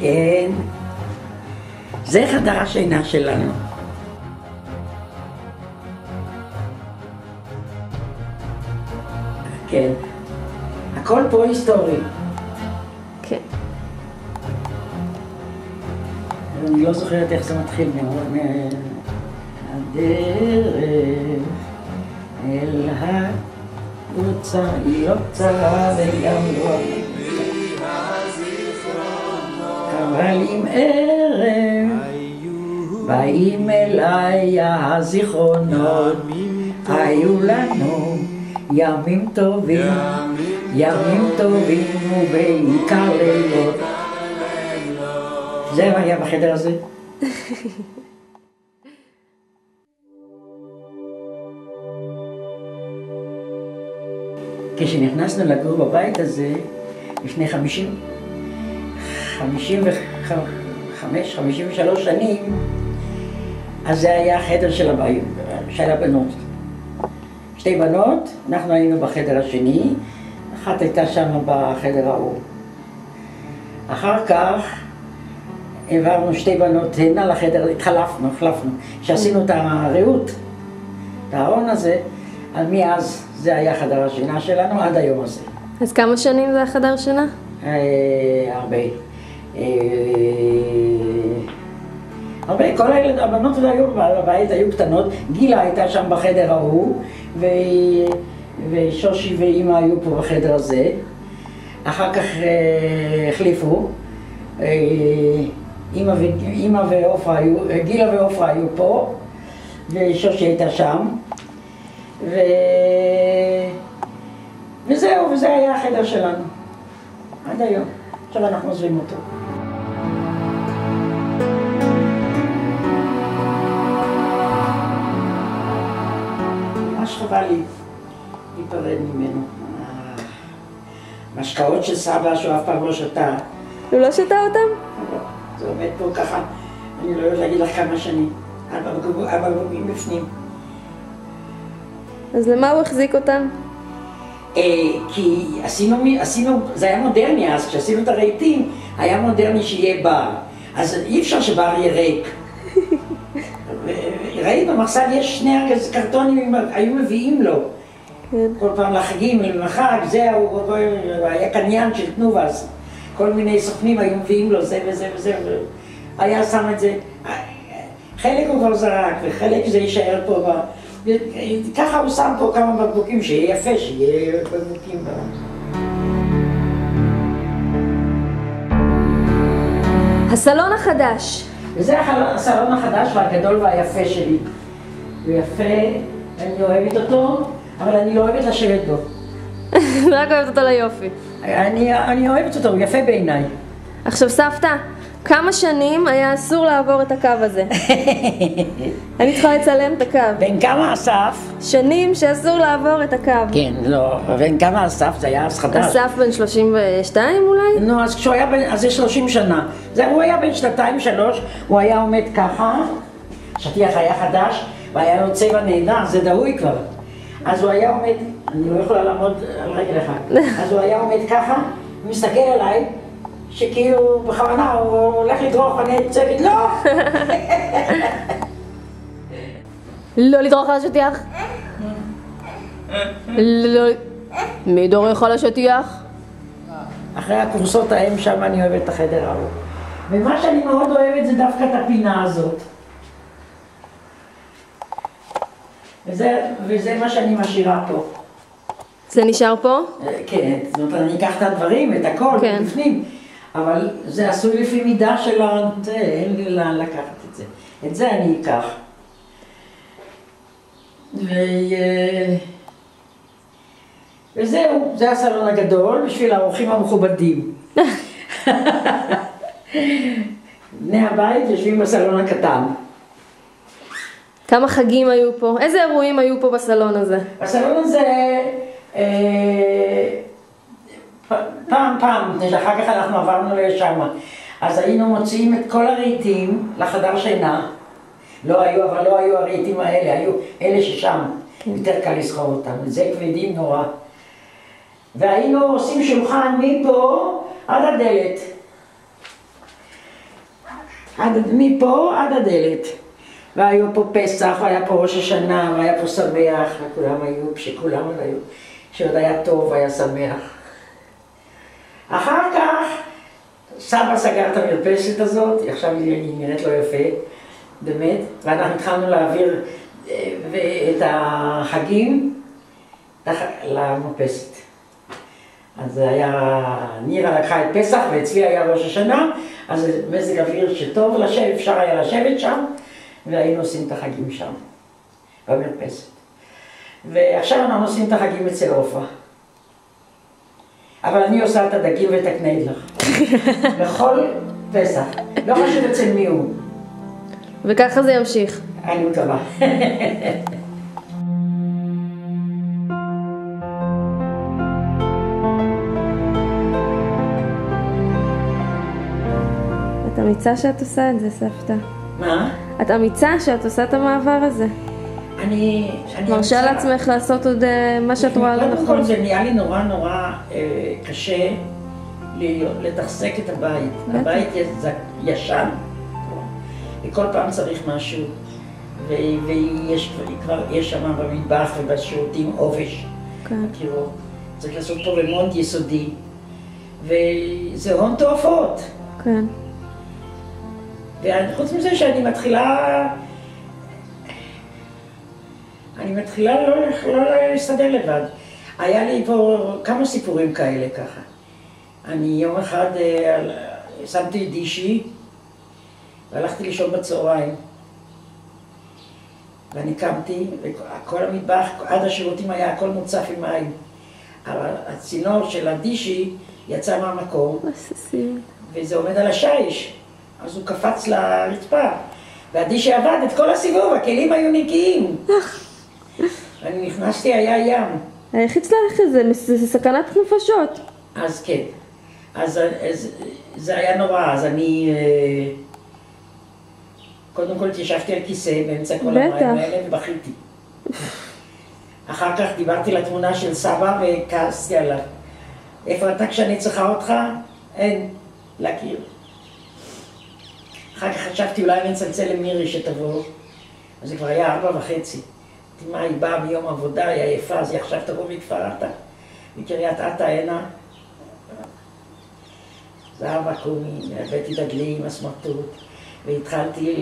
כן. זה חדר השינה שלנו. כן. הכל פה היסטורי. כן. אני לא זוכרת איך זה מתחיל הדרך אל הקבוצה היא לא קצרה וגם לא אבל עם ערב באים אליי הזיכרונות היו לנו ימים טובים ובעיקר לילות. זה היה בחדר הזה. כשנכנסנו לגור בבית הזה לפני 53 שנים, אז זה היה החדר של הבנות. שתי בנות, אנחנו היינו בחדר השני, אחת הייתה שם בחדר ההוא. אחר כך העברנו שתי בנות הנה לחדר, החלפנו, שעשינו את הרעות, את הארון הזה, אז מאז זה היה חדר השינה שלנו עד היום הזה. אז כמה שנים זה החדר שינה? הרבה. הרבה, כל הבנות שהיו בבית היו קטנות, גילה הייתה שם בחדר ההוא, ושושי ואימא היו פה בחדר הזה. אחר כך החליפו, אימא ועופרה היו, גילה ועופרה היו פה, ושושי הייתה שם. וזהו, וזה היה החדר שלנו, עד היום. עכשיו אנחנו עוזבים אותו. ממש חבל לי להיפרד ממנו. משקאות של סבא שהוא אף פעם לא שתה. הוא לא שתה אותם? לא, זה עומד פה ככה, אני לא יודעת להגיד לך כמה שנים. 4 בקבוקים בפנים. אז למה הוא החזיק אותם? כי עשינו, זה היה מודרני אז, כשעשינו את הרהיטים, היה מודרני שיהיה בר. אז אי אפשר שבר יהיה ריק. ראית במחסן יש 2 קרטונים, היו מביאים לו. כל פעם לחגים, למחג, זהו, היה קניין של תנובה, אז כל מיני סוכנים היו מביאים לו זה וזה וזה, היה שם את זה. חלק הוא כבר זרק, וחלק זה יישאר פה. ככה הוא שם פה כמה בקבוקים, שיהיה יפה, שיהיה בקבוקים. הסלון החדש. וזה הסלון החדש והגדול והיפה שלי. הוא יפה, אני אוהבת אותו, אבל אני לא אוהבת לשבת בו. רק אוהבת אותו ליופי. אני אוהבת אותו, הוא יפה בעיניי. עכשיו סבתא, כמה שנים היה אסור לעבור את הקו הזה? אני צריכה לצלם את הקו. בין כמה אסף? שנים שאסור לעבור את הקו. כן, לא, בין כמה אסף? זה היה אז חדש. אסף בן 32 אולי? נו, אז כשהוא היה בן, אז זה 30 שנה. הוא היה בן 2-3, הוא היה עומד ככה, שטיח היה חדש, והיה לו צבע נהדר, זה דהוי כבר. אז הוא היה עומד, אני לא יכולה לעמוד על רגל אחד, אז הוא היה עומד ככה, הוא מסתכל עליי, שכאילו בכוונה הוא הולך לדרוך, אני צועקת, לא! לא לדרוך על השטיח? לא... מי דורך על השטיח? אחרי הקורסות ההם שם אני אוהבת את החדר ההוא. ומה שאני מאוד אוהבת זה דווקא את הפינה הזאת. וזה מה שאני משאירה פה. זה נשאר פה? כן, זאת אומרת, אני אקח את הדברים, את הכל, כן. בפנים. אבל זה עשוי לפי מידה של זה, אין לי לאן לקחת את זה. את זה אני אקח. וזהו, זה הסלון הגדול בשביל האורחים המכובדים. בני הבית יושבים בסלון הקטן. כמה חגים היו פה? איזה אירועים היו פה בסלון הזה? בסלון הזה, פעם, אחר כך אנחנו עברנו לשם. אז היינו מוציאים את כל הרהיטים לחדר שינה. לא היו, אבל לא היו הרהיטים האלה, היו אלה ששם. יותר קל לסחור אותם, זה כבדים נורא. והיינו עושים שולחן מפה עד הדלת. מפה עד הדלת. והיו פה פסח, והיה פה ראש השנה, והיה פה שמח, וכולם היו, כשכולם היו, שעוד היה טוב, היה שמח. אחר כך, סבא סגר את המרפסת הזאת, עכשיו היא נראית לו יפה, באמת, ואנחנו התחלנו להעביר את החגים למרפסת. אז זה היה, נירה לקחה את פסח, ואצלי היה ראש השנה, אז זה מזג אוויר שטוב לשבת, אפשר היה לשבת שם, והיינו עושים את החגים שם, במרפסת. ועכשיו אנחנו עושים את החגים אצל עופרה. אבל אני עושה את הדגים ואת הקניידלח. בכל פסח. לא חשוב אצל מי הוא. וככה זה ימשיך. אני מקווה. את אמיצה שאת עושה את זה, סבתא. מה? את אמיצה שאת עושה את המעבר הזה. אני מרשה לעצמך לעשות עוד מה שאת רואה לנכון. קודם כל זה נהיה לי נורא קשה לתחזק את הבית. הבית ישן, וכל פעם צריך משהו, ויש שם במטבח ובשירותים עובש. בקירות. צריך לעשות פה רמונט יסודי, וזה הון תועפות. כן. וחוץ מזה שאני מתחילה לא להסתדר לבד. היה לי פה כמה סיפורים כאלה ככה. אני יום אחד שמתי דישי והלכתי לישון בצהריים. ואני קמתי, וכל המטבח, עד השירותים היה הכל מוצף עם מים. אבל הצינור של הדישי יצא מהמקום, וזה עומד על השיש. אז הוא קפץ לרצפה, והדישי עבד את כל הסיבוב, הכלים היו נקיים. אני נכנסתי, היה ים. איך הצלח את זה? זה סכנת נפשות. אז כן. אז זה היה נורא, אז אני קודם כל התיישבתי על כיסא באמצע כל המים האלה ובכיתי. אחר כך דיברתי לתמונה של סבא וכעסתי עליו. איפה אתה כשאני צריכה אותך? אין, להכיר. אחר כך חשבתי אולי אני אצלצל למירי שתבוא, אז זה כבר היה 4:30. מה, היא באה מיום עבודה, היא עייפה, אז היא עכשיו תבוא מכפר עתה, מקריית עתה הנה. זה היה ואקומי, הבאתי את הדלי עם הסמרטוט, והתחלתי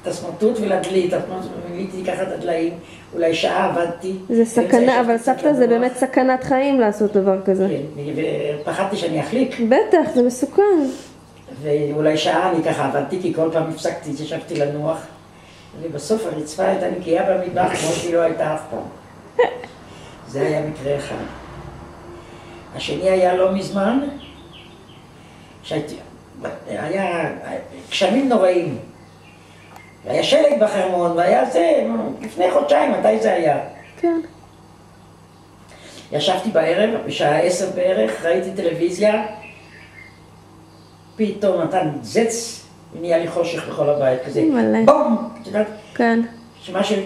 את הסמרטוט ולדלי, מילאתי ככה את הדליים, אולי שעה עבדתי. זה סכנה, אבל סבתא זה באמת סכנת חיים לעשות דבר כזה. כן, ופחדתי שאני אחליק. בטח, זה מסוכן. ואולי שעה אני ככה עבדתי, כי כל פעם הפסקתי, ישבתי לנוח. ובסוף הרצפה הייתה נקייה במטבח, כמו שהיא לא הייתה אף פעם. זה היה מקרה אחד. השני היה לא מזמן, היה גשמים נוראים. והיה שלג בחרמון, והיה זה, לפני חודשיים, מתי זה היה? כן. ישבתי בערב, בשעה 10 בערך, ראיתי טלוויזיה, פתאום נתן זץ, ונהיה לי חושך בכל הבית, כזה בום! את יודעת? כן.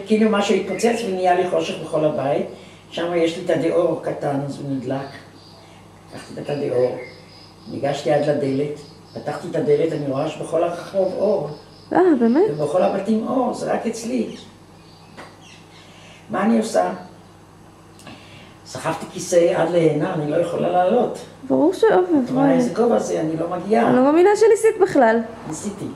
כאילו משהו התפוצץ ונהיה לי חושך בכל הבית. שם יש לי את הדאור קטן, אז הוא נדלק. לקחתי את הדאור, ניגשתי עד לדלת, פתחתי את הדלת, אני רואה שבכל הרחוב אור. באמת? ובכל הבתים אור, זה רק אצלי. מה אני עושה? סחבתי כיסא עד להנה, אני לא יכולה לעלות. ברור שעובד. את רואה איזה גובה זה, אני לא מגיעה. אני לא מאמינה שניסית בכלל. ניסיתי.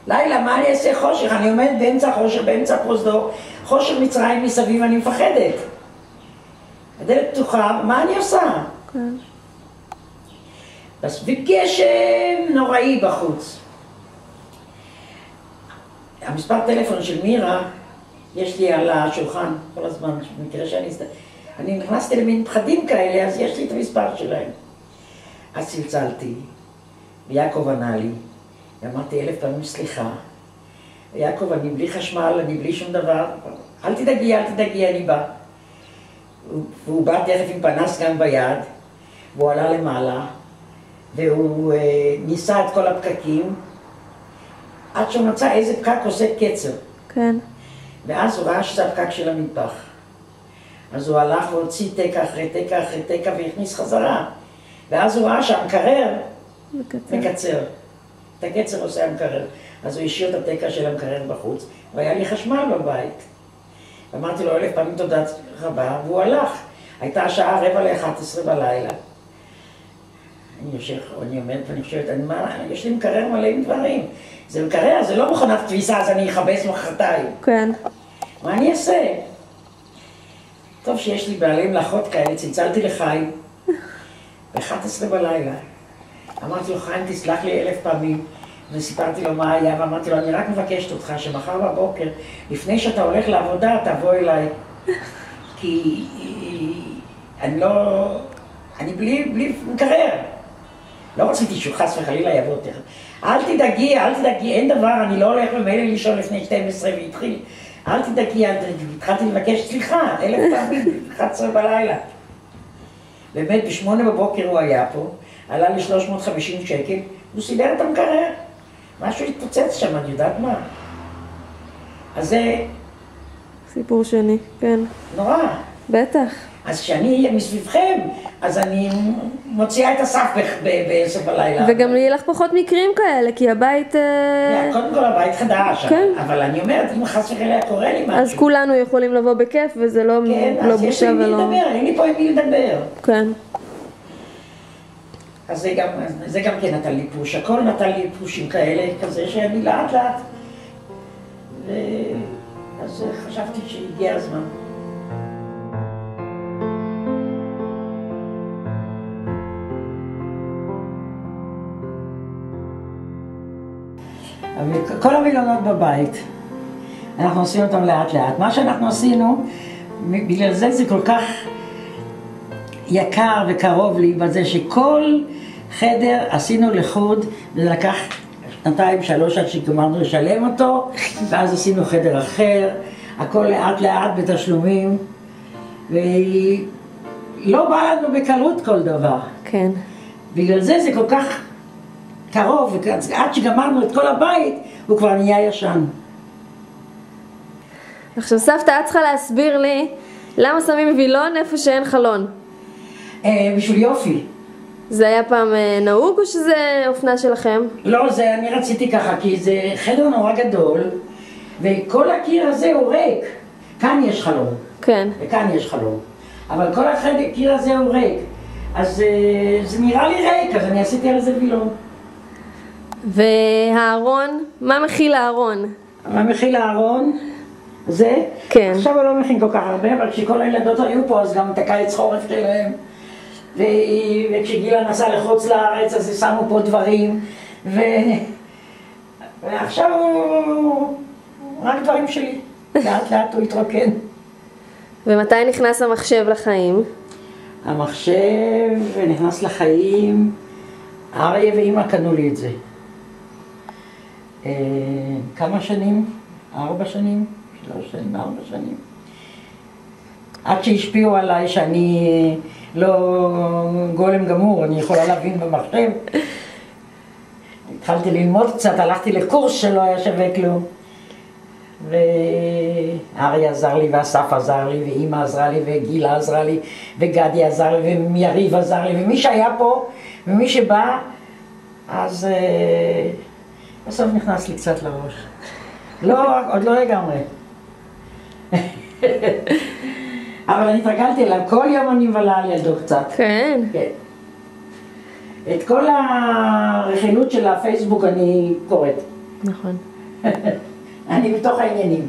לילה, מה אני אעשה חושך? אני עומדת באמצע חושך, באמצע פרוזדור, חושך מצרים מסביב, אני מפחדת. הדלת פתוחה, מה אני עושה? כן. אז וגשם נוראי בחוץ. המספר טלפון של מירה, יש לי על השולחן כל הזמן, במקרה אני נכנסתי למין פחדים כאלה, אז יש לי את המספר שלהם. אז צלצלתי, ויעקב ענה לי, ואמרתי 1000 פעמים סליחה. ויעקב, אני בלי חשמל, אני בלי שום דבר, אל תדאגי, אני בא. והוא בא תכף עם פנס גם ביד, והוא עלה למעלה, והוא ניסה את כל הפקקים, עד שהוא מצא איזה פקק עושה קצר. כן. ואז הוא ראה שזה הפקק של המטבח. אז הוא הלך והוציא תקע אחרי תקע אחרי תקע והכניס חזרה. ואז הוא ראה שהמקרר מקצר. את הקצר עושה המקרר. אז הוא השאיר את התקע של המקרר בחוץ, והיה לי חשמל בבית. אמרתי לו 1000 פעמים תודה רבה, והוא הלך. הייתה השעה 10:45 בלילה. אני עומדת ואני חושבת, יש לי מקרר מלא עם דברים. זה מקרר, זה לא מכונת כביסה, אז אני אכבס מחרתיים. כן. מה אני אעשה? טוב שיש לי בעלי מלאכות כאלה, צלצלתי לחיים. ב-11 בלילה. אמרתי לו, חיים, תסלח לי 1000 פעמים. וסיפרתי לו מה היה, ואמרתי לו, אני רק מבקשת אותך שמחר בבוקר, לפני שאתה הולך לעבודה, תבוא אליי. כי אני בלי מקרר. לא רציתי שהוא חס וחלילה יבוא תכף. אל תדאגי, אין דבר, אני לא הולך במילא לישון לפני 12 והתחיל. אל תדאגי, התחלתי לבקש סליחה, 1000 פעמים, 11 בלילה. באמת, ב8 בבוקר הוא היה פה, עלה לי 350 שקל, הוא סידר את המקרר. משהו התפוצץ שם, אני יודעת מה. אז זה... סיפור שני, כן. נורא. בטח. אז כשאני אהיה מסביבכם, אז אני מוציאה את הסף ב10 בלילה. וגם יהיה לך פחות מקרים כאלה, כי הבית... קודם כל הבית חדש, כן. אבל אני אומרת, אם חס וחלילה קורה לי משהו. אז כולנו יכולים לבוא בכיף, וזה לא בושה ולא... כן, אז יש לי מי לדבר, אין לי פה עם מי לדבר. כן. אז זה גם כן נתן לי פוש, הכל נתן לי פושים כאלה, כזה שאני לאט לאט. אז חשבתי שהגיע הזמן. כל המילונות בבית, אנחנו עושים אותם לאט לאט. מה שאנחנו עשינו, בגלל זה כל כך יקר וקרוב לי בזה שכל חדר עשינו לחוד, וזה לקח 2-3 עד שגמרנו לשלם אותו, ואז עשינו חדר אחר, הכל לאט לאט בתשלומים, ולא בא לנו בקלות כל דבר. כן. בגלל זה כל כך קרוב, ועד שגמרנו את כל הבית, הוא כבר נהיה ישן. עכשיו סבתא, את צריכה להסביר לי למה שמים וילון איפה שאין חלון. בשביל יופי. זה היה פעם נהוג או שזה אופנה שלכם? לא, אני רציתי ככה, כי זה חדר נורא גדול, וכל הקיר הזה הוא ריק. כאן יש חלון. כן. וכאן יש חלון. אבל כל הקיר הזה הוא ריק. אז זה נראה לי ריק, אז אני עשיתי על זה וילון. והארון, מה מכיל הארון? מה מכיל הארון? זה? כן. עכשיו הוא לא מכין כל כך הרבה, אבל כשכל הילדות היו פה, אז גם את הקיץ חורף שלהם. וכשגילה נסע לחוץ לארץ, אז שמו פה דברים. ועכשיו רק דברים שלי. לאט לאט הוא התרוקן. ומתי נכנס המחשב לחיים? המחשב נכנס לחיים, אריה ואמא קנו לי את זה. כמה שנים? 4 שנים? 3 שנים, 4 שנים. עד שהשפיעו עליי שאני לא גולם גמור, אני יכולה להבין במחשב. התחלתי ללמוד קצת, הלכתי לקורס שלא היה שווה כלום. ואריה עזר לי, ואסף עזר לי, ואמא עזרה לי, וגילה עזרה לי, וגדי עזר לי, ויריב עזר לי, ומי שהיה פה, ומי שבא, אז בסוף נכנס לי קצת לראש. לא, עוד לא לגמרי. אבל אני התרגלתי אליו, כל יום אני מבלה על ילדו קצת. כן. כן. את כל הרכילות של הפייסבוק אני קוראת. נכון. אני בתוך העניינים.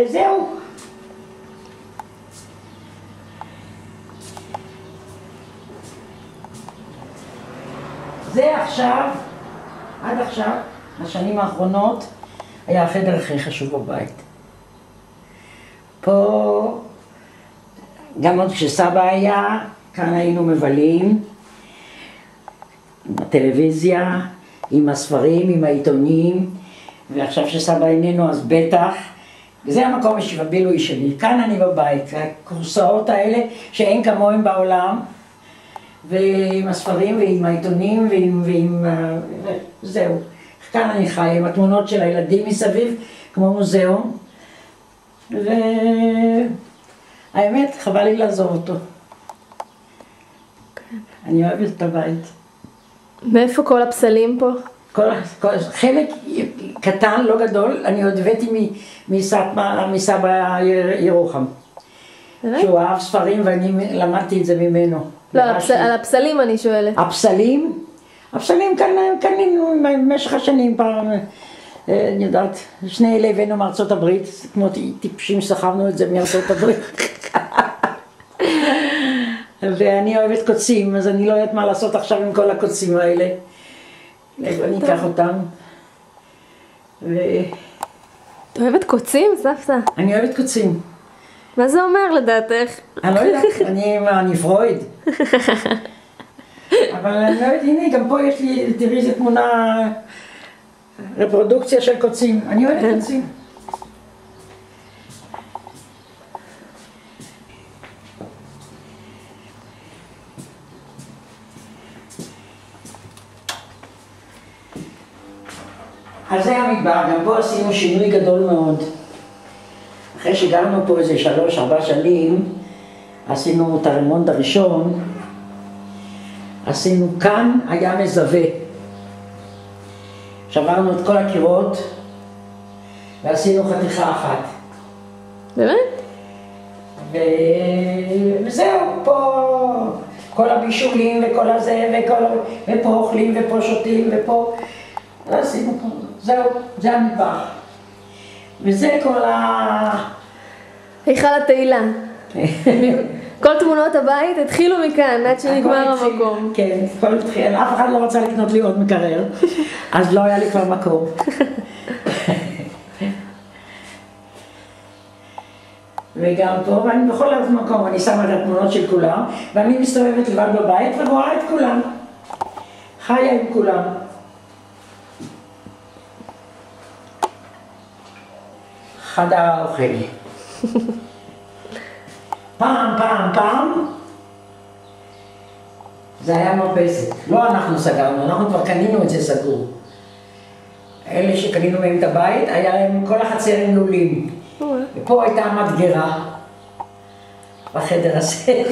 זהו. זה עכשיו, עד עכשיו, בשנים האחרונות, היה החדר הכי חשוב בבית. פה, גם עוד כשסבא היה, כאן היינו מבלים, עם הטלוויזיה, עם הספרים, עם העיתונים, ועכשיו שסבא איננו אז בטח, וזה המקום הבילוי שלי. כאן אני בבית, הכורסאות האלה שאין כמוהם בעולם, ועם הספרים ועם העיתונים ועם זהו. כאן אני חי עם התמונות של הילדים מסביב, כמו מוזיאון, והאמת, חבל לי לעזוב אותו. אני אוהבת את הבית. מאיפה כל הפסלים פה? חלק קטן, לא גדול, אני עוד הבאתי מסבא ירוחם. שהוא אהב ספרים ואני למדתי את זה ממנו. לא, על הפסלים אני שואלת. הפסלים קנינו במשך השנים פעם, אני יודעת, שני אלה הבאנו מארצות הברית, כמו טיפשים סחבנו את זה מארצות הברית. ואני אוהבת קוצים, אז אני לא יודעת מה לעשות עכשיו עם כל הקוצים האלה. אני אקח אותם. את אוהבת קוצים, סבתא? אני אוהבת קוצים. מה זה אומר לדעתך? אני לא יודעת, אני פרויד. אבל אני לא יודעת, הנה, גם פה יש לי, תראי איזה תמונה, רפרודוקציה של קוצים. אני אוהבת קוצים. אז זה המדבר, גם פה עשינו שינוי גדול מאוד. אחרי שגרנו פה איזה 3-4 שנים, עשינו את הרמונד הראשון, עשינו כאן, היה מזווה. שברנו את כל הקירות, ועשינו חתיכה אחת. באמת? וזהו, פה כל הבישולים וכל הזה, ופה אוכלים ופה שותים ופה, ועשינו פה, זהו, זה המטבח. וזה כל היכל התהילה. כל תמונות הבית התחילו מכאן, עד שנגמר המקום. כן, הכל התחיל, אף אחד לא רצה לקנות לי עוד מקרר, אז לא היה לי כבר מקום. וגם פה, ואני בכל מקום, אני שמה את התמונות של כולם, ואני מסתובבת לבד בבית ורואה את כולם. חיה עם כולם. חדר האוכל. פעם, זה היה מרפסת. לא אנחנו סגרנו, אנחנו כבר קנינו את זה סגור. אלה שקנינו מהם את הבית, היה להם כל החצר עם לולים. ופה הייתה מדגרה בחדר הזה.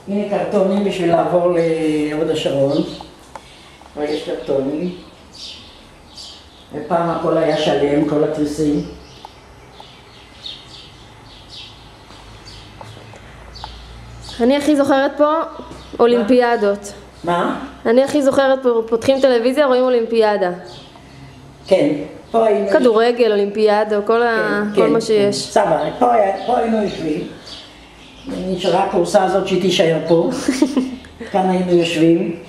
הנה קרטונים בשביל לעבור להוד השרון. אבל יש קרטונים. ופעם הכל היה שלם, כל התריסים. אני הכי זוכרת פה אולימפיאדות. מה? אני הכי זוכרת פה, פותחים טלוויזיה, רואים אולימפיאדה. כן, פה היינו... כדורגל, אולימפיאדה, כל מה שיש. סבא, פה היינו יושבים. נשארה הכורסה הזאת שהיא תישאר פה. כאן היינו יושבים.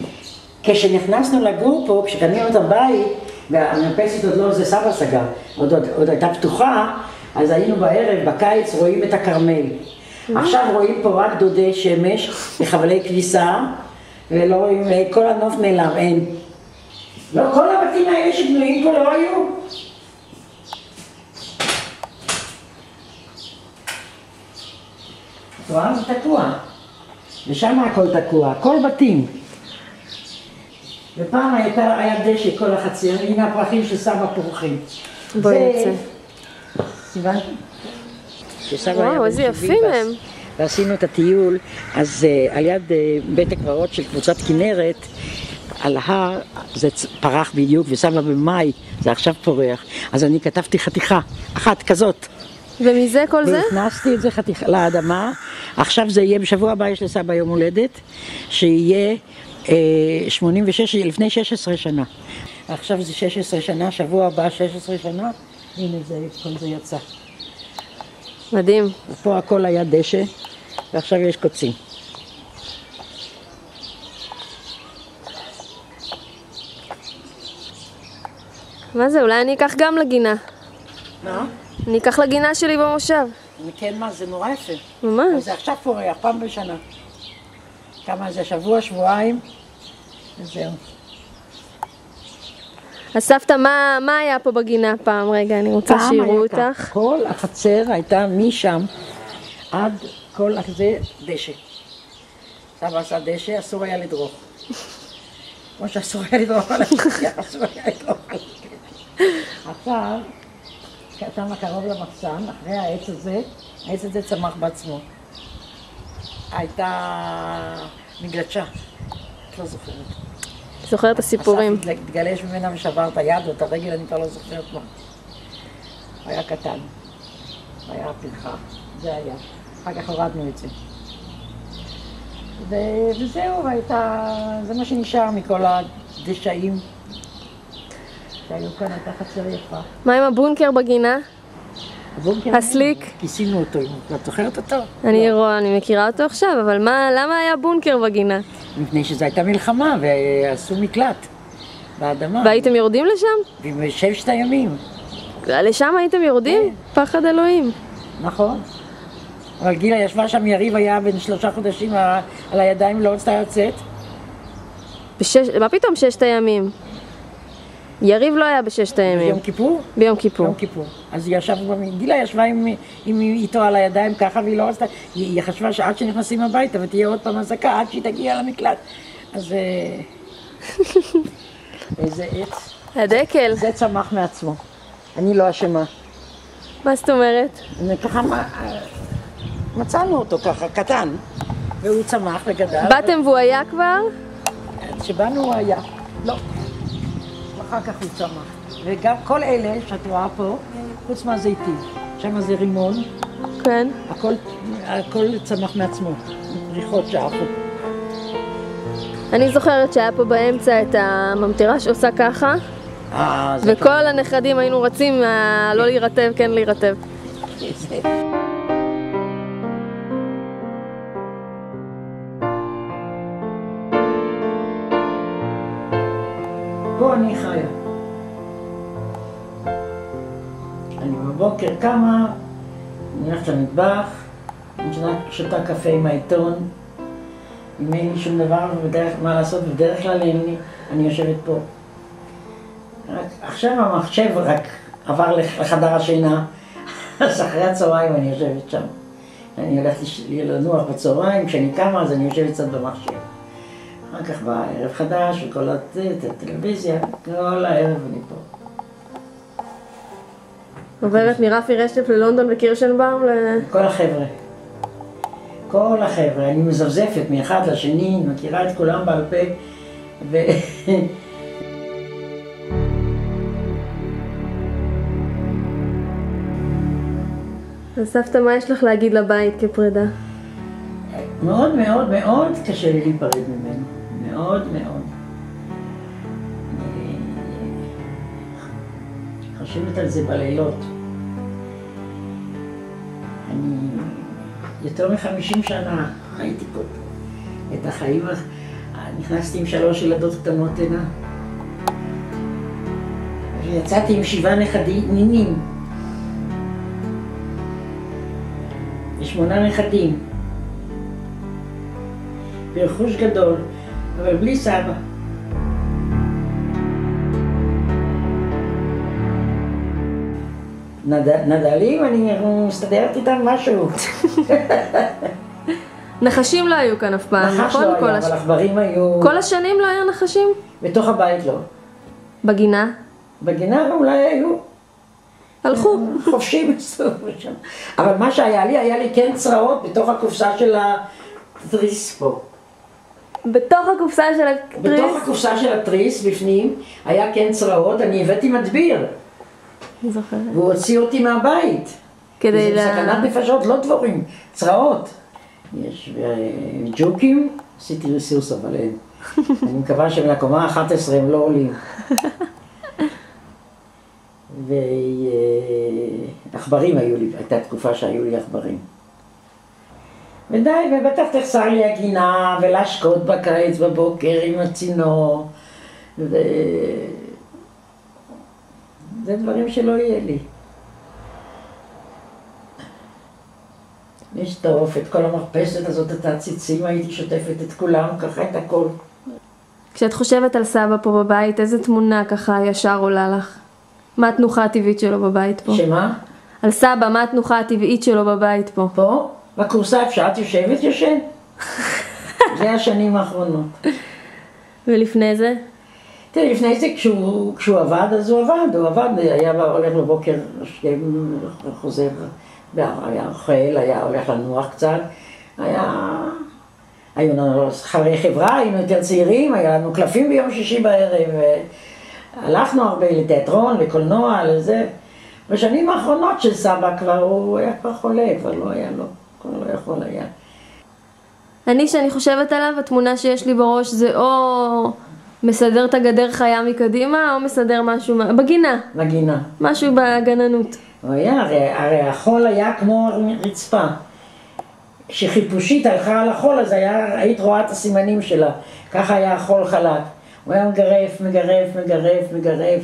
כשנכנסנו לגור פה, כשקנינו את הבית, והמרפסת עוד לא, זה סבא סגר, עוד הייתה פתוחה, אז היינו בערב, בקיץ, רואים את הכרמל. עכשיו רואים פה רק דודי שמש וחבלי כביסה, ולא רואים, כל הנוף נעלם, אין. לא, כל הבתים האלה שבנויים פה לא היו. רואה, זה תקוע. ושם הכל תקוע, כל בתים. ופעם היה דשא כל החצר, הנה הפרחים של סבא פורחים. בואי נצא. סיוון? וואו, איזה יפים הם. ועשינו את הטיול, אז על יד בית הקברות של קבוצת כנרת, על ההר זה פרח בדיוק, וסבא במאי, זה עכשיו פורח. אז אני כתבתי חתיכה, אחת כזאת. ומזה כל זה? והכנסתי את זה חתיכה לאדמה. עכשיו זה יהיה, בשבוע הבא יש לסבא יום הולדת, שיהיה 86, לפני 16 שנה. עכשיו זה 16 שנה, שבוע הבא 16 שנה, הנה זה, כל זה יצא. מדהים. פה הכל היה דשא, ועכשיו יש קוצים. מה זה? אולי אני אקח גם לגינה. מה? אני אקח לגינה שלי במושב. כן, מה? זה נורא יפה. ממש. זה עכשיו פורח, פעם בשנה. כמה זה? שבוע, שבועיים, וזהו. אז סבתא, מה היה פה בגינה פעם? רגע, אני רוצה שיראו אותך. כל החצר הייתה משם עד כל הזה דשא. סבא עשה דשא, אסור היה לדרוך. כמו שאסור היה לדרוך על השטיח, אסור היה לדרוך על השטיח. עכשיו, שם קרוב למחסן, אחרי העץ הזה צמח בעצמו. הייתה מגלשה, את לא זוכרת. זוכרת את הסיפורים. אסף התגלש ממנה ושבר את היד או את הרגל, אני כבר לא זוכרת מה. היה קטן, היה פרחה, זה היה. אחר כך הורדנו את זה. וזהו, זה מה שנשאר מכל הדשאים שהיו כאן, הייתה חצר יפה. מה עם הבונקר בגינה? הסליק? כיסינו אותו, את זוכרת אותו? אני מכירה אותו עכשיו, אבל למה היה בונקר בגינה? מפני שזו הייתה מלחמה ועשו מקלט באדמה. והייתם יורדים לשם? בששת הימים. לשם הייתם יורדים? פחד אלוהים. נכון. אבל גילה ישבה שם, יריב היה בן 3 חודשים על הידיים, לא רצתה לצאת. מה פתאום 6 הימים? יריב לא היה ב6 הימים. ביום כיפור? ביום כיפור. ביום כיפור. אז גילה ישבה איתו על הידיים ככה, והיא לא רצתה, היא חשבה שעד שנכנסים הביתה ותהיה עוד פעם הזקה, עד שהיא תגיע למקלט. אז איזה עץ. הדקל. זה צמח מעצמו. אני לא אשמה. מה זאת אומרת? ככה מצאנו אותו ככה, קטן. והוא צמח וגדל. באתם והוא היה כבר? כשבאנו הוא היה. לא. אחר כך הוא צמח. וגם כל אלה שאת רואה פה, חוץ מהזיתים, שם זה רימון. כן. הכל צמח מעצמו, ריחות שעפו. אני זוכרת שהיה פה באמצע את הממטרה שעושה ככה, וכל הנכדים היינו רצים לא להירטב, כן להירטב. פה אני חיה. אני בבוקר קמה, אני הולכת למטבח, אני שותה קפה עם העיתון, אם אין לי שום דבר מה לעשות, בדרך כלל אני יושבת פה. עכשיו המחשב רק עבר לחדר השינה, אז אחרי הצהריים אני יושבת שם. אני הולכת לנוח בצהריים, כשאני קמה אז אני יושבת קצת במחשב. אחר כך בא ערב חדש וכל הטלוויזיה, כל הערב אני פה. עוברת מרפי רשף ללונדון וקירשנבאום כל החבר'ה. כל החבר'ה. אני מזפזפת מאחד לשני, מכירה את כולם בעל פה. אז סבתא, מה יש לך להגיד לבית כפרידה? מאוד מאוד מאוד קשה לי להיפרד ממנו. מאוד מאוד. אני חושבת על זה בלילות. אני יותר מ50 שנה חייתי פה את החיים. נכנסתי עם 3 ילדות קטנות הנה. ויצאתי עם 7 נינים. ו8 נכדים. ברכוש גדול, אבל בלי סבא. נדלים, אני מסתדרת איתם משהו. נחשים לא היו כאן אף פעם, נחש לא היה, אבל עכברים היו... כל השנים לא היה נחשים? בתוך הבית לא. בגינה? בגינה אולי היו. הלכו. חופשים מסתובב שם. אבל מה שהיה לי כן צרעות בתוך הקופסה של התריס פה. בתוך הקופסה של התריס? בתוך הקופסה של התריס, בפנים, היה כן צרעות, אני הבאתי מדביר. אני זוכרת. והוא הוציא אותי מהבית. כדי זה סכנת נפשות, לא דבורים, צרעות. יש ג'וקים, עשיתי ריסוס אבל אין. אני מקווה שמלקומה 11 הם לא עולים. ועכברים היו לי, הייתה תקופה שהיו לי עכברים. ודי, ובטח תחסר לי הגינה ולהשקות בקיץ בבוקר עם הצינור. זה דברים שלא יהיה לי. לשטוף את כל המרפסת הזאת, את הציצים, הייתי שוטפת את כולם, ככה את הכל. כשאת חושבת על סבא פה בבית, איזה תמונה ככה ישר עולה לך? מה התנוחה הטבעית שלו בבית פה? שמה? על סבא, מה התנוחה הטבעית שלו בבית פה? פה? בקורסה איפה שאת יושבת ישן. זה השנים האחרונות. ולפני זה? תראי, לפני זה כשהוא עבד, אז הוא עבד, היה הולך בבוקר, חוזר, היה אוכל, היה הולך לנוח קצת, היו לנו חברי חברה, היינו יותר צעירים, היה לנו קלפים ביום שישי בערב, הלכנו הרבה לתיאטרון, לקולנוע, לזה. בשנים האחרונות של סבא כבר, הוא היה כבר חולה, כבר לא היה לו, כבר לא יכול היה. שאני חושבת עליו, התמונה שיש לי בראש זה או מסדר את הגדר חיה מקדימה, או מסדר משהו בגינה. בגינה. משהו בגננות. הוא היה, הרי החול היה כמו רצפה. כשחיפושית הלכה על החול, אז היית רואה את הסימנים שלה. ככה היה החול חלק. הוא היה מגרף, מגרף, מגרף, מגרף.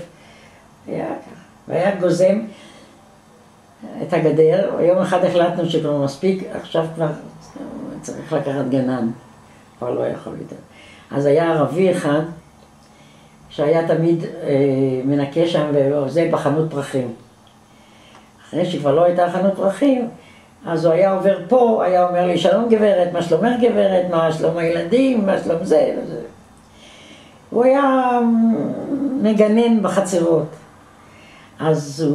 היה ככה. והיה גוזם את הגדר. יום אחד החלטנו שכבר מספיק, עכשיו כבר צריך לקחת גנן. כבר לא יכול יותר. אז היה ערבי אחד, שהיה תמיד מנקה שם וזה בחנות פרחים. אחרי שכבר לא הייתה חנות פרחים, אז הוא היה עובר פה, היה אומר לי, שלום גברת, מה שלומך גברת, מה שלום הילדים, מה שלום זה וזה. הוא היה מגנן בחצרות. אז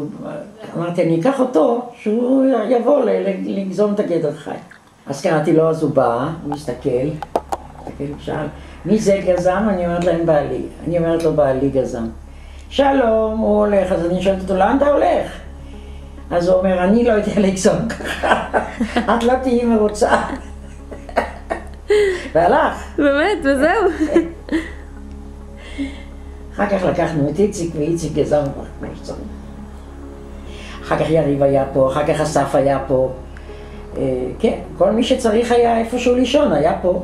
אמרתי, אני אקח אותו, שהוא יבוא לגזום את הגדר חי. אז קראתי לו, אז הוא בא, הוא מסתכל, שאל, מי זה גזם? אני אומרת להם בעלי. אני אומרת לו, בעלי גזם. שלום, הוא הולך, אז אני שואלת אותו, לאן אתה הולך? אז הוא אומר, אני לא יודע לגזום ככה, את לא תהיי מרוצה. והלך. באמת, וזהו. אחר כך לקחנו את איציק, ואיציק גזם כמו שצריך. אחר כך יריב היה פה, אחר כך אסף היה פה. כן, כל מי שצריך היה איפשהו לישון, היה פה.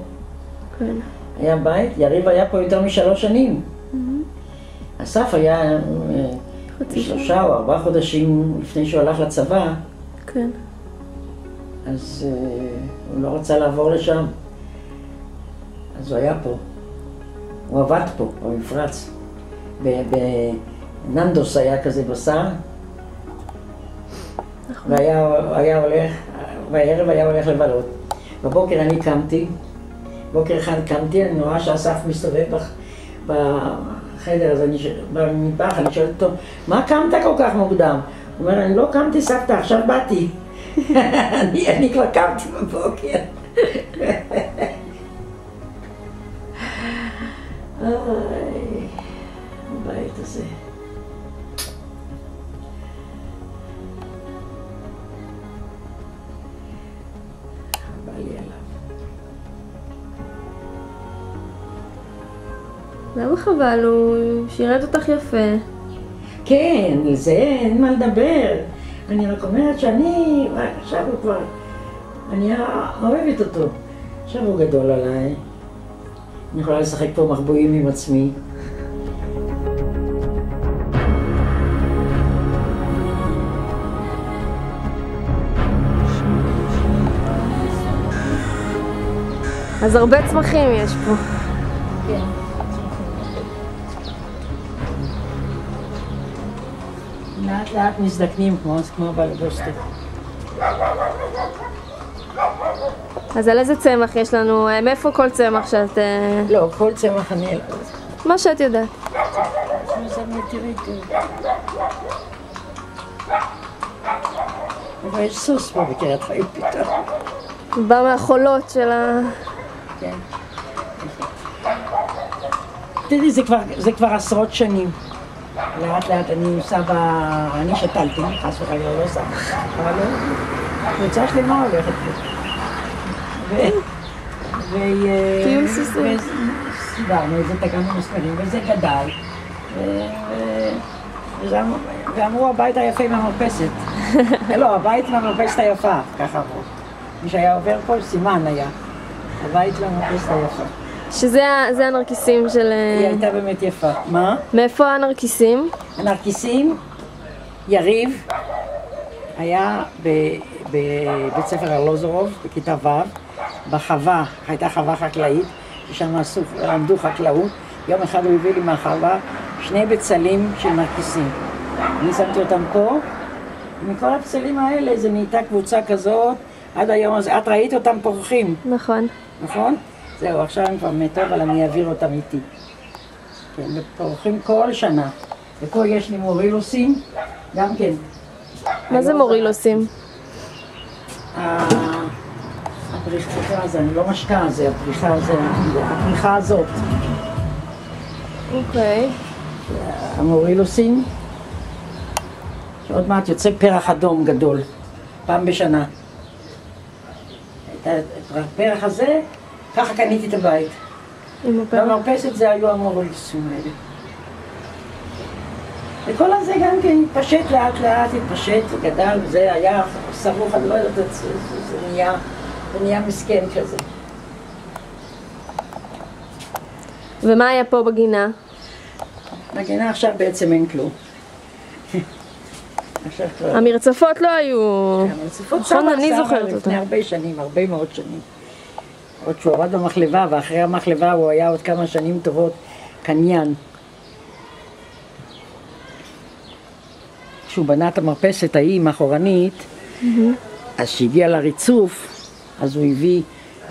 כן. היה בית, יריב היה פה יותר מ3 שנים. אסף היה 3 או 4 חודשים לפני שהוא הלך לצבא. כן. אז הוא לא רצה לעבור לשם. אז הוא היה פה. הוא עבד פה, במפרץ. בננדוס היה כזה בשר. נכון. והיה הולך, בערב היה הולך לבלות. בבוקר אני קמתי. בוקר אחד קמתי, אני רואה שאסף מסתובב בחדר, אז במטבח, אני שואלת אותו, מה קמת כל כך מוקדם? הוא אומר, אני לא קמתי סבתא, עכשיו באתי. אני כבר קמתי בבוקר. הבית הזה. בא לי עליו. למה חבל? הוא שירת אותך יפה. כן, לזה אין מה לדבר. אני רק אומרת שאני, עכשיו הוא כבר, אני אוהבת אותו. עכשיו הוא גדול עליי. אני יכולה לשחק פה מחבואים עם עצמי. אז הרבה צמחים יש פה. כן. לאט לאט מזדקנים כמו בלבוסטר. אז על איזה צמח יש לנו? מאיפה כל צמח שאת... לא, כל צמח אני... מה שאת יודעת. אבל יש סוס פה בקריית חיים פתאום. בא מהחולות של ה... כן. תראי, זה כבר עשרות שנים. לאט לאט אני עושה אני שתלתי, חס וחלילה לא עושה. אבל לא, קבוצה שלמה הולכת פה. טיול סוסים. סידרנו את זה, תגענו מספרים, וזה גדל. ואמרו, הבית היפה מהמרפסת. לא, הבית מהמרפסת היפה, ככה אמרו. מי שהיה עובר פה, סימן היה. הבית מהמרפסת היפה. שזה הנרקיסים של... היא הייתה באמת יפה. מה? מאיפה הנרקיסים? הנרקיסים, יריב, היה בבית ספר ארלוזורוב, בכיתה ו', בחווה, הייתה חווה חקלאית, ששם למדו חקלאות. יום אחד הוא הביא לי מהחווה 2 בצלים של נרקיסים. אני שמתי אותם פה, ומכל הבצלים האלה זה נהייתה קבוצה כזאת, עד היום הזה, את ראית אותם פורחים, נכון. נכון? זהו, עכשיו הם כבר מתו, אבל אני אעביר אותם איתי. כן, פורחים כל שנה. ופה יש לי מורילוסים, גם כן. מה זה מורילוסים? הפריחה הזה, אני לא משקה, זה הפריחה הזאת. אוקיי. המורילוסים, שעוד מעט יוצא פרח אדום גדול, פעם בשנה. את הפרח הזה, ככה קניתי את הבית. במרפסת זה היו המורילוסים האלה. וכל הזה גם כן התפשט לאט לאט, התפשט, גדל, זה היה סבוך, אני לא יודעת, זה נהיה מסכן כזה. ומה היה פה בגינה? בגינה עכשיו בעצם אין כלום. המרצפות לא היו... המרצפות נכון, אני סבא זוכרת לפני אותה. הרבה שנים, הרבה מאוד שנים. עוד שהוא עבד במחלבה, ואחרי המחלבה הוא היה עוד כמה שנים טובות קניין. כשהוא בנה את המרפסת ההיא מאחורנית, אז שהגיע לריצוף, אז הוא הביא,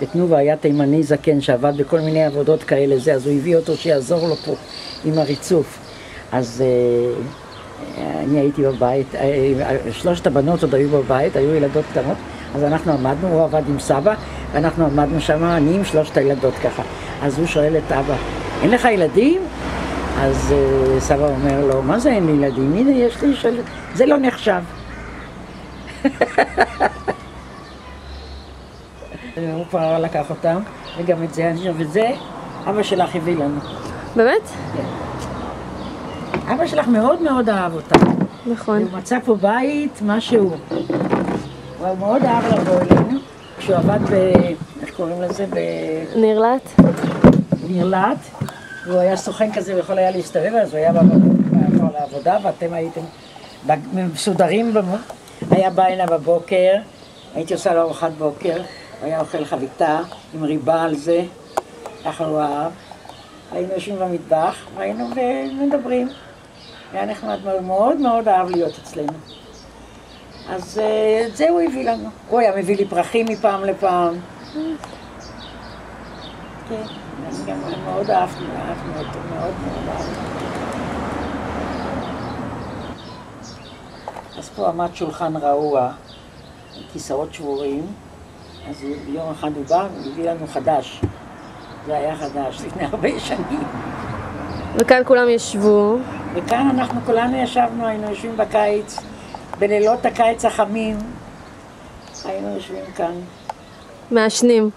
בתנובה היה תימני זקן שעבד בכל מיני עבודות כאלה, אז הוא הביא אותו שיעזור לו פה עם הריצוף. אז אני הייתי בבית, שלושת הבנות עוד היו בבית, היו ילדות קטנות, אז אנחנו עמדנו, הוא עבד עם סבא, ואנחנו עמדנו שם, אני עם שלושת הילדות ככה. אז הוא שואל את אבא, אין לך ילדים? אז סבא אומר לו, מה זה אין לי ילדים? הנה יש לי של... זה לא נחשב. הוא כבר לקח אותם, וגם את זה, וזה אבא שלך הביא לנו. באמת? כן. אבא שלך מאוד מאוד אהב אותם. נכון. הוא מצא פה בית, משהו. הוא מאוד אהב לבוא אלינו, כשהוא עבד איך קוראים לזה? נרלט? נרלט. והוא היה סוכן כזה ויכול היה להסתובב, אז הוא היה לעבודה, ואתם הייתם מסודרים. היה בא הנה בבוקר, הייתי עושה לו ארוחת בוקר, הוא היה אוכל חביתה עם ריבה על זה, ככה הוא אהב. היינו יושבים במטבח, והיינו ומדברים. היה נחמד מאוד, מאוד מאוד אהב להיות אצלנו. אז את זה הוא הביא לנו. הוא היה מביא לי פרחים מפעם לפעם. כן, אני גם מאוד אהבתי אותו, מאוד מאוד אהבתי. אז פה עמד שולחן רעוע, כיסאות שבורים, אז ביום אחד הוא בא והביא לנו חדש. זה היה חדש, לפני הרבה שנים. וכאן כולם ישבו. וכאן אנחנו כולנו ישבנו, היינו יושבים בקיץ, בלילות הקיץ החמים, היינו יושבים כאן. מעשנים.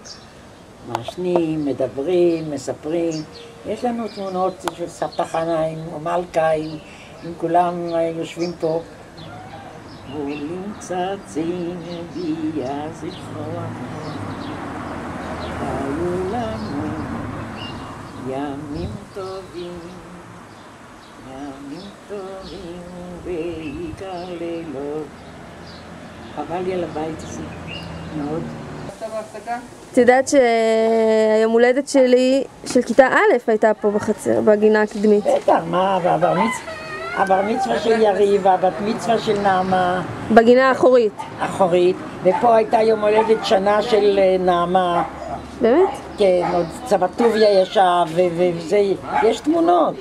מעשנים, מדברים, מספרים. יש לנו תמונות של סבתא חנה או מלכה, עם כולם יושבים פה. עולים צצים הביאה זכרו היו לנו ימים טובים, ימים טובים בעיקר לילות. חבל לי על הבית הזה, מאוד. את יודעת שהיום הולדת שלי, של כיתה א', הייתה פה בחצר, בגינה הקדמית. בטח, מה, הבר מצווה של יריב, הבת מצווה של נעמה. בגינה האחורית. אחורית, ופה הייתה יום הולדת שנה של נעמה. באמת? כן, עוד צבא טוביה ישב, וזה, יש תמונות.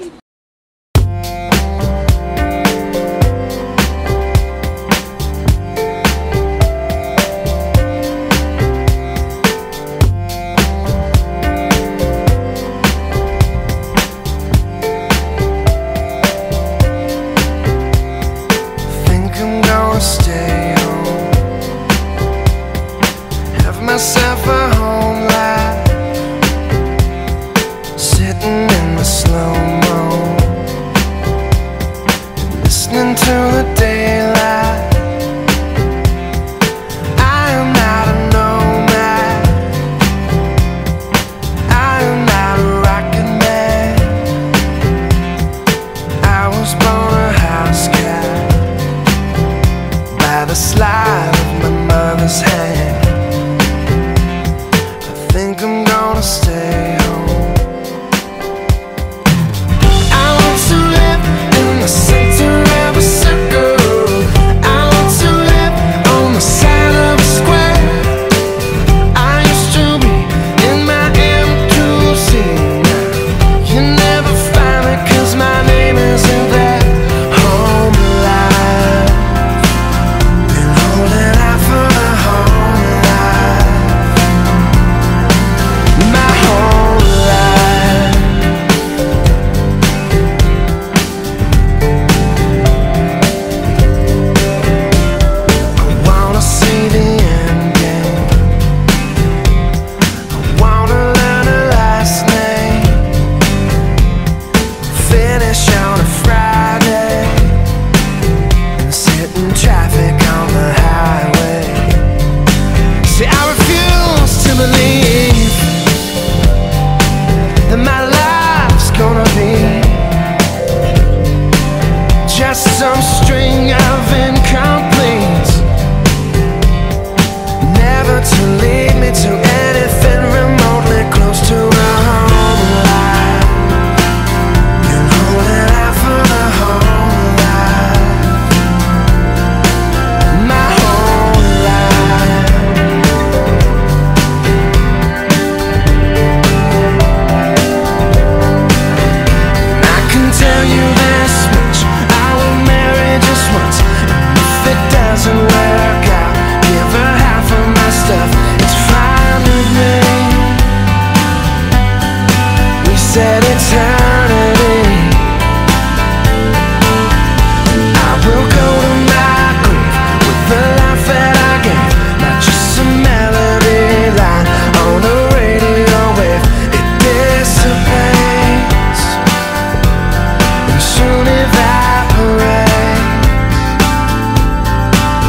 Myself a home life, sitting in the slow-mo some string of incomplete, never to lead me to anything remotely close to a home life. Been holding out for the home life, my whole life. I can tell you this much, I will marry just once, and if it doesn't work out, give her half of my stuff, it's fine with me. We said eternity, I will go to my grave with the life that I gave, not just a melody line on a radio wave. It dissipates and soon evaporates.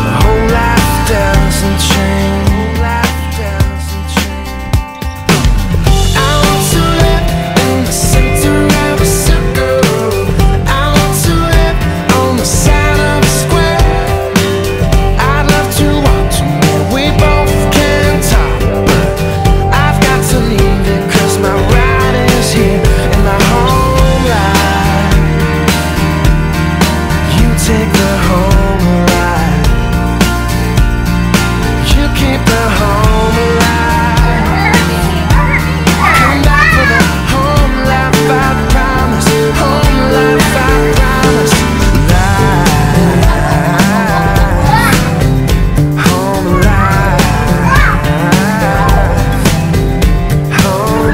The whole life doesn't change. Whole life doesn't change. I want to live in the center of a circle. I want to live on the side of a square. I'd love to walk to where we both can talk, but I've got to leave it 'cause my ride is here in my home life. You take the home alive, you keep the home alive. Come back for the home life, I promise. Home life, I promise. Life, home life, home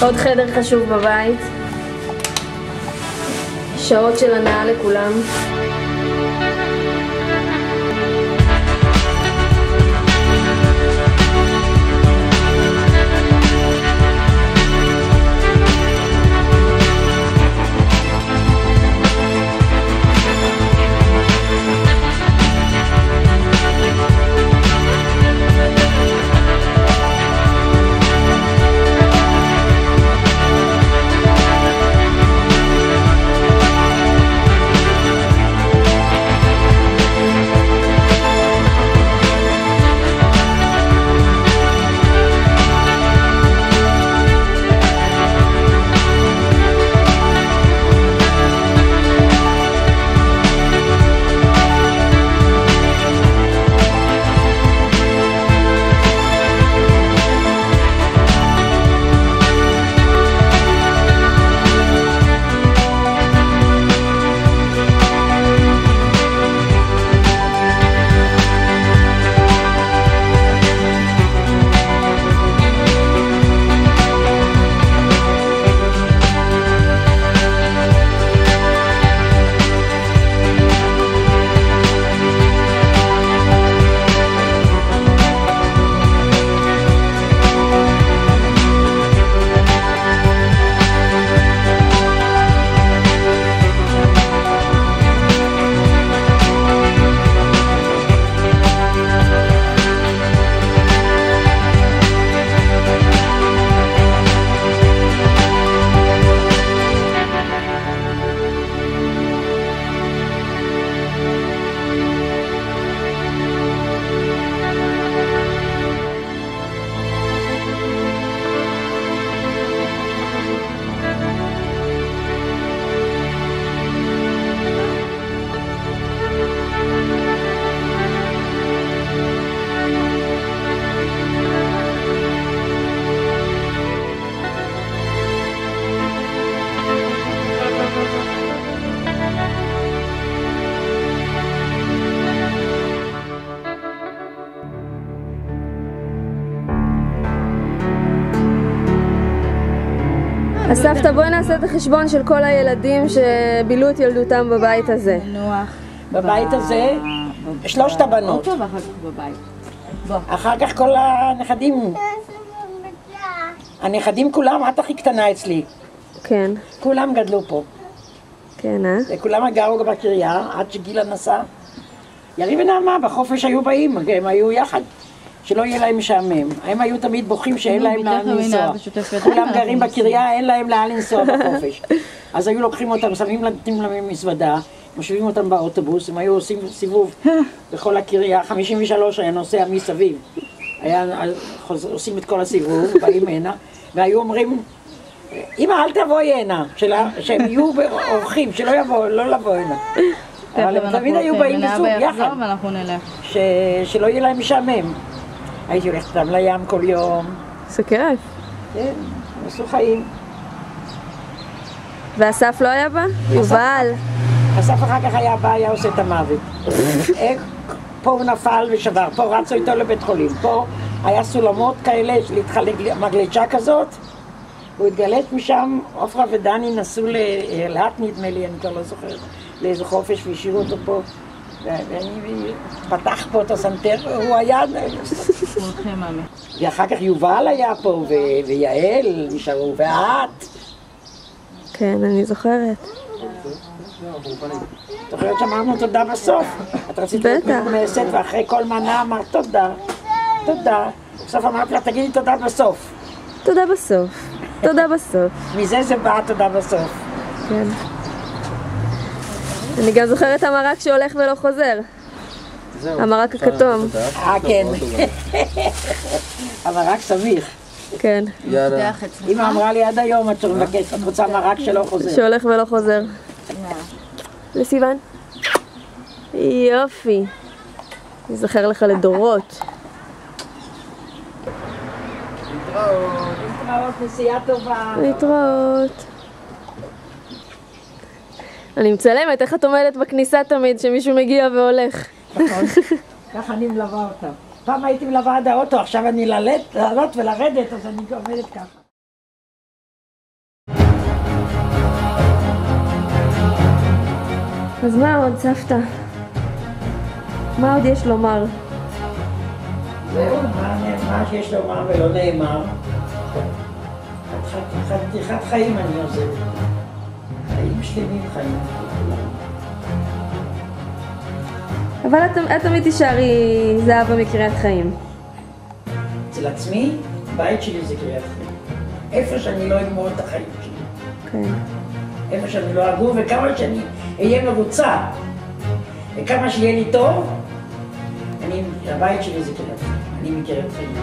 עוד חדר חשוב בבית, שעות של הנאה לכולם. אז סבתא, בואי נעשה את החשבון של כל הילדים שבילו את ילדותם בבית הזה. בבית הזה, 3 הבנות. ואחר כך בבית. אחר כך כל הנכדים. הנכדים כולם, את הכי קטנה אצלי. כן. כולם גדלו פה. כן, אה? וכולם גרו בקריה, עד שגילה נסע. יריב ונעמה בחופש היו באים, הם היו יחד. שלא יהיה להם משעמם. הם היו תמיד בוכים שאין להם לאן לנסוע. כולם גרים בקריה, אין להם לאן לנסוע בחופש. אז היו לוקחים אותם, שמים להם מזוודה, משווים אותם באוטובוס, הם היו עושים סיבוב בכל הקריה, 53 היה נוסע מסביב. עושים את כל הסיבוב, באים הנה, והיו אומרים, אמא אל תבואי הנה, שהם יהיו אורחים, שלא יבואו, לא לבוא הנה. אבל הם תמיד היו באים לסוג יחד, שלא יהיה להם משעמם. הייתי הולכת איתם לים כל יום. זה כיף. כן, עשו חיים. ואסף לא היה בה? יובל. אסף אחר כך היה בא, היה עושה את המוות. פה הוא נפל ושבר, פה רצו איתו לבית חולים, פה היה סולמות כאלה, להתחלק מגלצ'ה כזאת. הוא התגלת משם, עופרה ודני נסעו לאט נדמה לי, אני כבר לא זוכרת, לאיזה חופש והשאירו אותו פה. ואני פתח פה את הסנטר, הוא היה... ואחר כך יובל היה פה, ויעל נשארו, ואת. כן, אני זוכרת. זוכרת שאמרנו תודה בסוף. את רצית להיות מרומסת, ואחרי כל מנה אמרת תודה. תודה. בסוף אמרת לה, תגידי תודה בסוף. תודה בסוף. תודה בסוף. מזה זה בא תודה בסוף. כן. אני גם זוכרת המרק שהולך ולא חוזר. המרק הכתום. כן. המרק סמיך. כן. אמא אמרה לי עד היום, את רוצה מרק שלא חוזר. שהולך ולא חוזר. לסיוון. יופי. נזכר לך לדורות. להתראות, נסיעה טובה. להתראות. אני מצלמת, איך את עומדת בכניסה תמיד שמישהו מגיע והולך? נכון, ככה אני מלווה אותה. פעם הייתי מלווה עד האוטו, עכשיו אני לעלות ולרדת, אז אני עומדת ככה. אז מה עוד, סבתא? מה עוד יש לומר? זהו, מה שיש לומר ולא נאמר. חתיכת חיים אני עוזבת. חיים שלמים חיים. אבל את תמיד תישארי זהבה מקריית חיים. אצל עצמי, בית שלי זה קריית חיים. איפה שאני לא אגמור את החיים שלי. כן. איפה שאני לא אגור, וכמה שאני אהיה מרוצה, וכמה שיהיה לי טוב, הבית שלי זה קריית חיים. אני מקריית חיים.